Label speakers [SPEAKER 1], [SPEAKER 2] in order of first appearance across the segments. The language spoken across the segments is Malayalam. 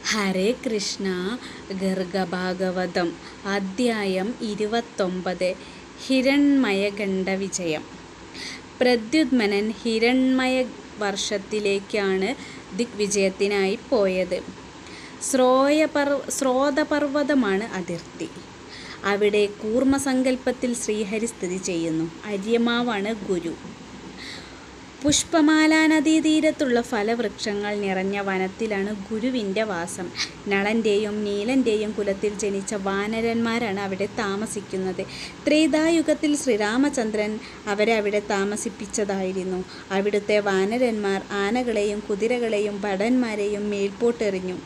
[SPEAKER 1] ഹരേ കൃഷ്ണ. ഗർഗഭാഗവതം അധ്യായം 29. ഹിരണ്മയഗണ്ഡ വിജയം. പ്രദ്യുമ്നൻ ഹിരണ്മയ വർഷത്തിലേക്കാണ് ദിഗ്വിജയത്തിനായി പോയത്. സ്രോതപർവ്വതമാണ് അതിർത്തി. അവിടെ കൂർമ്മസങ്കല്പത്തിൽ ശ്രീഹരി സ്ഥിതി ചെയ്യുന്നു. അര്യമാവാണ് ഗുരു. പുഷ്പമാലാനദീതീരത്തുള്ള ഫലവൃക്ഷങ്ങൾ നിറഞ്ഞ വനത്തിലാണ് ഗുരുവിൻ്റെ വാസം. നളൻ്റെയും നീലൻ്റെയും കുലത്തിൽ ജനിച്ച വാനരന്മാരാണ് അവിടെ താമസിക്കുന്നത്. ത്രേതായുഗത്തിൽ ശ്രീരാമചന്ദ്രൻ അവരെ അവിടെ താമസിപ്പിച്ചതായിരുന്നു. അവിടുത്തെ വാനരന്മാർ ആനകളെയും കുതിരകളെയും ഭടന്മാരെയും മേൽപോട്ടെറിഞ്ഞു.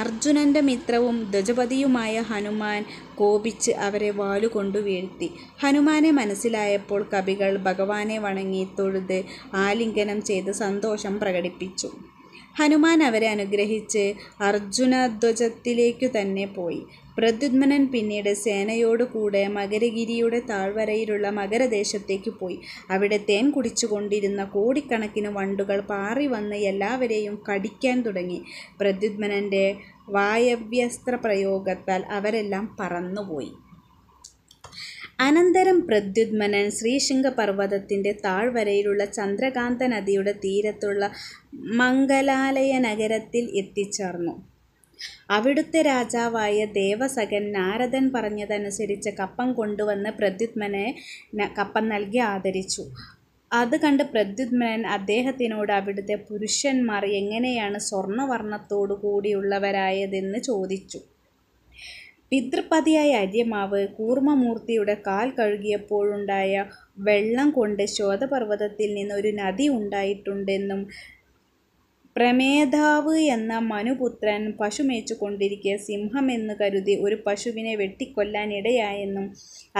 [SPEAKER 1] അർജുനൻ്റെ മിത്രവും ധ്വജപതിയുമായ ഹനുമാൻ കോപിച്ച് അവരെ വാലുകൊണ്ടു വീഴ്ത്തി. ഹനുമാനെ മനസ്സിലായപ്പോൾ കപികൾ ഭഗവാനെ വണങ്ങി തൊഴുത് ആലിംഗനം ചെയ്ത് സന്തോഷം പ്രകടിപ്പിച്ചു. ഹനുമാൻ അവരെ അനുഗ്രഹിച്ച് അർജുനധ്വജത്തിലേക്കു തന്നെ പോയി. പ്രദ്യുമ്നൻ പിന്നീട് സേനയോടുകൂടെ മകരഗിരിയുടെ താഴ്വരയിലുള്ള മകരദേശത്തേക്ക് പോയി. അവിടെ തേൻ കുടിച്ചുകൊണ്ടിരുന്ന കോടിക്കണക്കിന് വണ്ടുകൾ പാറി വന്ന് എല്ലാവരെയും കടിക്കാൻ തുടങ്ങി. പ്രദ്യുമ്നൻ്റെ വായവ്യസ്ത്ര പ്രയോഗത്താൽ അവരെല്ലാം പറന്നുപോയി. അനന്തരം പ്രദ്യുമ്നൻ ശ്രീശൃംഗപർവ്വതത്തിൻ്റെ താഴ്വരയിലുള്ള ചന്ദ്രകാന്ത നദിയുടെ തീരത്തുള്ള മംഗലാലയ നഗരത്തിൽ എത്തിച്ചേർന്നു. അവിടുത്തെ രാജാവായ ദേവസഖൻ നാരദൻ പറഞ്ഞതനുസരിച്ച് കപ്പം കൊണ്ടുവന്ന് പ്രദ്യുമ്നനെ കപ്പം നൽകി ആദരിച്ചു. അത് കണ്ട് പ്രദ്യുമ്നൻ അദ്ദേഹത്തിനോട് അവിടുത്തെ പുരുഷന്മാർ എങ്ങനെയാണ് സ്വർണ്ണവർണ്ണത്തോടു കൂടിയുള്ളവരായതെന്ന് ചോദിച്ചു. പിതൃപതിയായ അര്യമാവ് കൂർമ്മമൂർത്തിയുടെ കാൽ കഴുകിയപ്പോഴുണ്ടായ വെള്ളം കൊണ്ട് ശ്വേതപർവ്വതത്തിൽ നിന്ന് ഒരു നദി ഉണ്ടായിട്ടുണ്ടെന്നും പ്രമേധാവ് എന്ന മനുപുത്രൻ പശു മേച്ചുകൊണ്ടിരിക്കെ സിംഹമെന്ന് കരുതി ഒരു പശുവിനെ വെട്ടിക്കൊല്ലാൻ ഇടയായെന്നും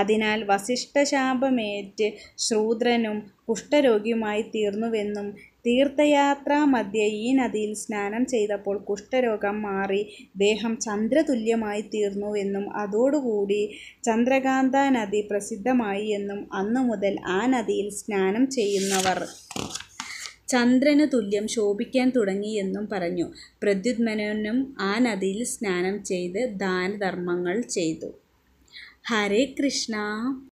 [SPEAKER 1] അതിനാൽ വസിഷ്ഠശാപമേറ്റ് ശൂദ്രനും കുഷ്ഠരോഗിയുമായി തീർന്നുവെന്നും തീർത്ഥയാത്രാമധ്യേ ഈ നദിയിൽ സ്നാനം ചെയ്തപ്പോൾ കുഷ്ഠരോഗം മാറി ദേഹം ചന്ദ്രതുല്യമായി തീർന്നുവെന്നും അതോടുകൂടി ചന്ദ്രകാന്ത നദി പ്രസിദ്ധമായി എന്നും അന്നുമുതൽ ആ നദിയിൽ സ്നാനം ചെയ്യുന്നവർ ചന്ദ്രനു തുല്യം ശോഭിക്കാൻ തുടങ്ങിയെന്നും പറഞ്ഞു. പ്രദ്യുമ്നനും ആ നദിയിൽ സ്നാനം ചെയ്ത് ദാനധർമ്മങ്ങൾ ചെയ്തു. ഹരേ കൃഷ്ണ.